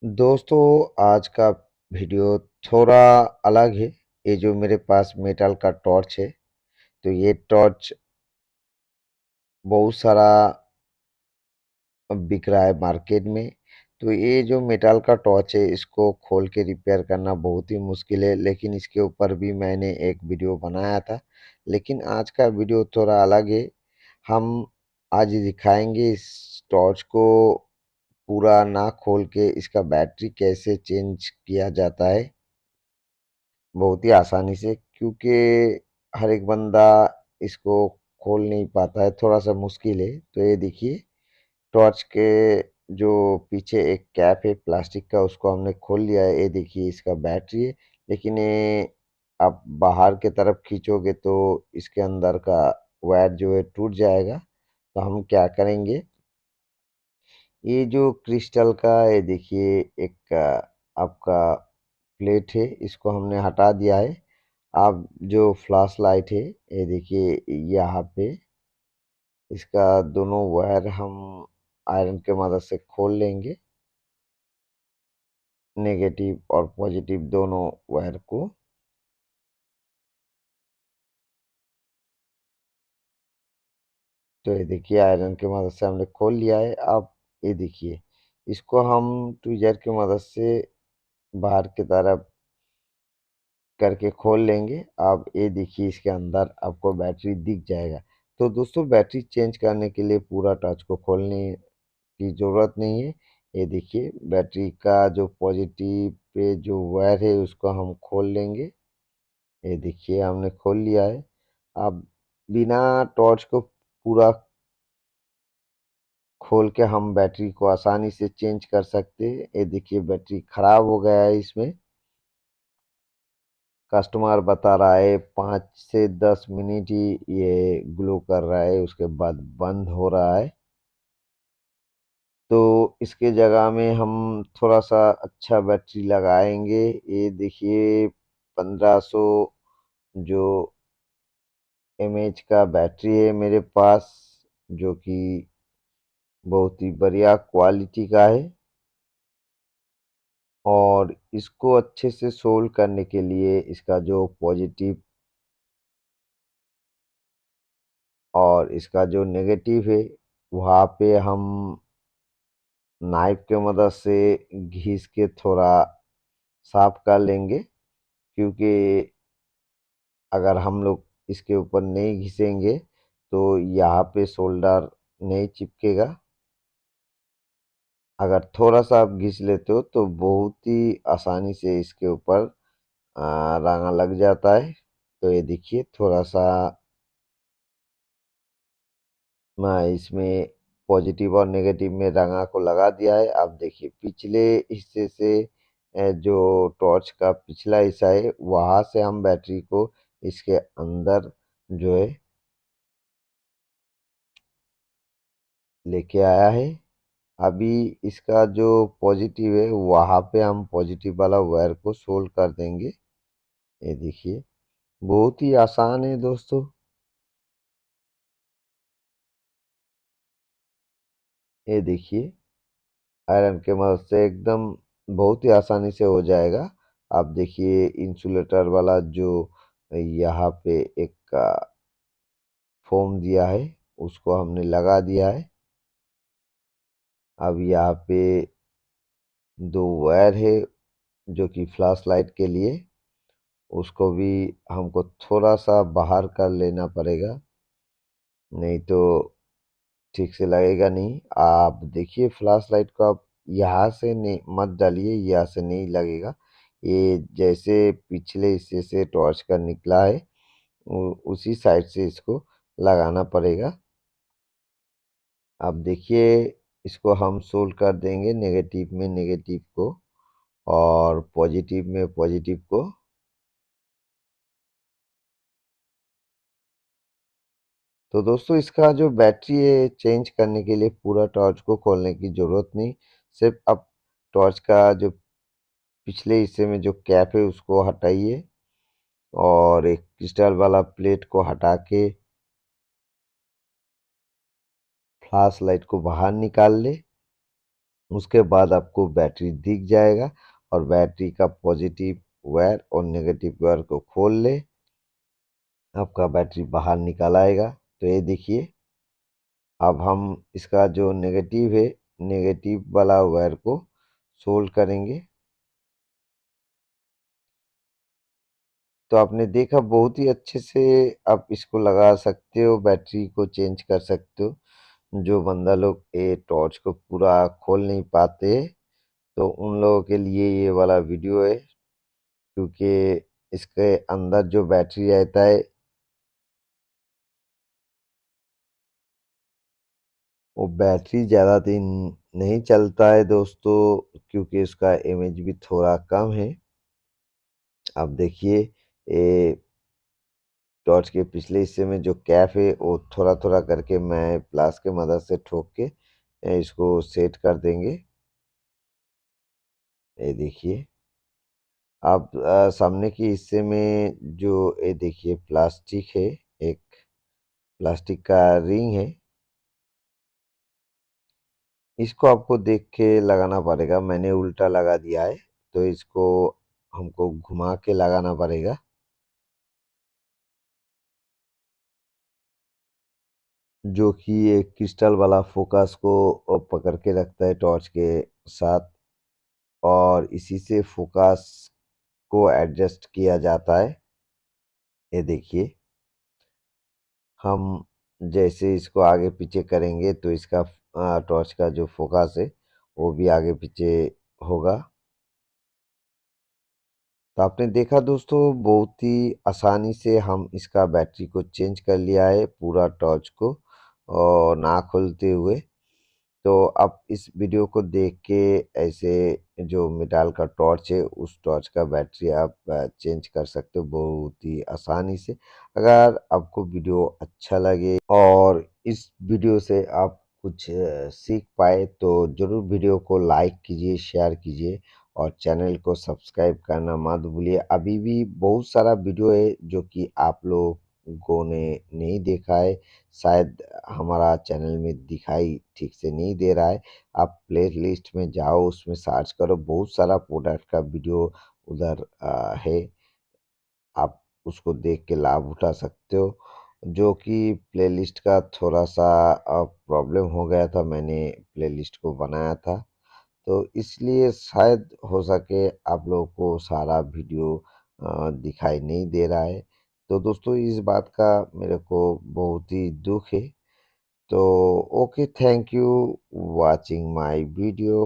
दोस्तों, आज का वीडियो थोड़ा अलग है। ये जो मेरे पास मेटल का टॉर्च है, तो ये टॉर्च बहुत सारा बिक रहा है मार्केट में। तो ये जो मेटल का टॉर्च है, इसको खोल के रिपेयर करना बहुत ही मुश्किल है, लेकिन इसके ऊपर भी मैंने एक वीडियो बनाया था। लेकिन आज का वीडियो थोड़ा अलग है। हम आज दिखाएंगे इस टॉर्च को पूरा ना खोल के इसका बैटरी कैसे चेंज किया जाता है बहुत ही आसानी से, क्योंकि हर एक बंदा इसको खोल नहीं पाता है, थोड़ा सा मुश्किल है। तो ये देखिए, टॉर्च के जो पीछे एक कैप है प्लास्टिक का, उसको हमने खोल लिया है। ये देखिए, इसका बैटरी है। लेकिन ये आप बाहर के तरफ खींचोगे तो इसके अंदर का वायर जो है टूट जाएगा। तो हम क्या करेंगे, ये जो क्रिस्टल का, ये देखिए एक आपका प्लेट है, इसको हमने हटा दिया है। अब जो फ्लैश लाइट है, ये देखिए यहाँ पे इसका दोनों वायर हम आयरन के मदद से खोल लेंगे, नेगेटिव और पॉजिटिव दोनों वायर को। तो ये देखिए, आयरन की मदद से हमने खोल लिया है। अब ये देखिए, इसको हम ट्विजर की मदद से बाहर की तरफ करके खोल लेंगे। अब ये देखिए, इसके अंदर आपको बैटरी दिख जाएगा। तो दोस्तों, बैटरी चेंज करने के लिए पूरा टॉर्च को खोलने की ज़रूरत नहीं है। ये देखिए, बैटरी का जो पॉजिटिव पे जो वायर है उसको हम खोल लेंगे। ये देखिए, हमने खोल लिया है। अब बिना टॉर्च को पूरा खोल के हम बैटरी को आसानी से चेंज कर सकते हैं। ये देखिए, बैटरी खराब हो गया है इसमें। कस्टमर बता रहा है 5 से 10 मिनट ही ये ग्लो कर रहा है, उसके बाद बंद हो रहा है। तो इसके जगह में हम थोड़ा सा अच्छा बैटरी लगाएंगे। ये देखिए, 1500 जो एमएच का बैटरी है मेरे पास, जो कि बहुत ही बढ़िया क्वालिटी का है। और इसको अच्छे से सोल्व करने के लिए इसका जो पॉजिटिव और इसका जो नेगेटिव है, वहाँ पे हम नाइफ के मदद से घिस के थोड़ा साफ कर लेंगे। क्योंकि अगर हम लोग इसके ऊपर नहीं घिसेंगे तो यहाँ पे सोल्डर नहीं चिपकेगा। अगर थोड़ा सा आप घिस लेते हो तो बहुत ही आसानी से इसके ऊपर रंगा लग जाता है। तो ये देखिए, थोड़ा सा मैं इसमें पॉजिटिव और नेगेटिव में रंगा को लगा दिया है। अब देखिए, पिछले हिस्से से जो टॉर्च का पिछला हिस्सा है, वहाँ से हम बैटरी को इसके अंदर जो है लेके आया है। अभी इसका जो पॉजिटिव है, वहाँ पे हम पॉजिटिव वाला वायर को सोल्ड कर देंगे। ये देखिए, बहुत ही आसान है दोस्तों। ये देखिए, आयरन के मदद से एकदम बहुत ही आसानी से हो जाएगा। आप देखिए, इंसुलेटर वाला जो यहाँ पे एक फोम दिया है, उसको हमने लगा दिया है। अब यहाँ पे दो वायर है जो कि फ्लैश लाइट के लिए, उसको भी हमको थोड़ा सा बाहर कर लेना पड़ेगा, नहीं तो ठीक से लगेगा नहीं। आप देखिए, फ्लैश लाइट को आप यहाँ से नहीं मत डालिए, यहाँ से नहीं लगेगा। ये जैसे पिछले हिस्से से टॉर्च का निकला है, उसी साइड से इसको लगाना पड़ेगा। आप देखिए, इसको हम सोल्व कर देंगे, नेगेटिव में नेगेटिव को और पॉजिटिव में पॉजिटिव को। तो दोस्तों, इसका जो बैटरी है चेंज करने के लिए पूरा टॉर्च को खोलने की ज़रूरत नहीं। सिर्फ आप टॉर्च का जो पिछले हिस्से में जो कैप है उसको हटाइए और एक क्रिस्टल वाला प्लेट को हटा के फ्लैश लाइट को बाहर निकाल ले। उसके बाद आपको बैटरी दिख जाएगा और बैटरी का पॉजिटिव वायर और नेगेटिव वायर को खोल ले, आपका बैटरी बाहर निकल आएगा। तो ये देखिए, अब हम इसका जो नेगेटिव है, नेगेटिव वाला वायर को सोल्ड करेंगे। तो आपने देखा बहुत ही अच्छे से आप इसको लगा सकते हो, बैटरी को चेंज कर सकते हो। जो बंदा लोग ये टॉर्च को पूरा खोल नहीं पाते, तो उन लोगों के लिए ये वाला वीडियो है, क्योंकि इसके अंदर जो बैटरी रहता है वो बैटरी ज़्यादा दिन नहीं चलता है दोस्तों, क्योंकि उसका इमेज भी थोड़ा कम है। आप देखिए, ये टॉर्च के पिछले हिस्से में जो कैप है वो थोड़ा थोड़ा करके मैं प्लास के मदद से ठोक के इसको सेट कर देंगे। ये देखिए, आप सामने के हिस्से में जो ये देखिए प्लास्टिक है, एक प्लास्टिक का रिंग है, इसको आपको देख के लगाना पड़ेगा। मैंने उल्टा लगा दिया है, तो इसको हमको घुमा के लगाना पड़ेगा, जो कि एक क्रिस्टल वाला फोकस को पकड़ के रखता है टॉर्च के साथ, और इसी से फोकस को एडजस्ट किया जाता है। ये देखिए, हम जैसे इसको आगे पीछे करेंगे तो इसका टॉर्च का जो फोकस है वो भी आगे पीछे होगा। तो आपने देखा दोस्तों, बहुत ही आसानी से हम इसका बैटरी को चेंज कर लिया है, पूरा टॉर्च को और ना खोलते हुए। तो आप इस वीडियो को देख के ऐसे जो मेटाल का टॉर्च है उस टॉर्च का बैटरी आप चेंज कर सकते हो बहुत ही आसानी से। अगर आपको वीडियो अच्छा लगे और इस वीडियो से आप कुछ सीख पाए तो ज़रूर वीडियो को लाइक कीजिए, शेयर कीजिए और चैनल को सब्सक्राइब करना मत भूलिए। अभी भी बहुत सारा वीडियो है जो कि आप लोगों ने नहीं देखा है, शायद हमारा चैनल में दिखाई ठीक से नहीं दे रहा है। आप प्ले लिस्ट में जाओ, उसमें सर्च करो, बहुत सारा प्रोडक्ट का वीडियो उधर है, आप उसको देख के लाभ उठा सकते हो। जो कि प्लेलिस्ट का थोड़ा सा प्रॉब्लम हो गया था, मैंने प्लेलिस्ट को बनाया था, तो इसलिए शायद हो सके आप लोगों को सारा वीडियो दिखाई नहीं दे रहा है। तो दोस्तों, इस बात का मेरे को बहुत ही दुख है। तो okay, thank you watching my video.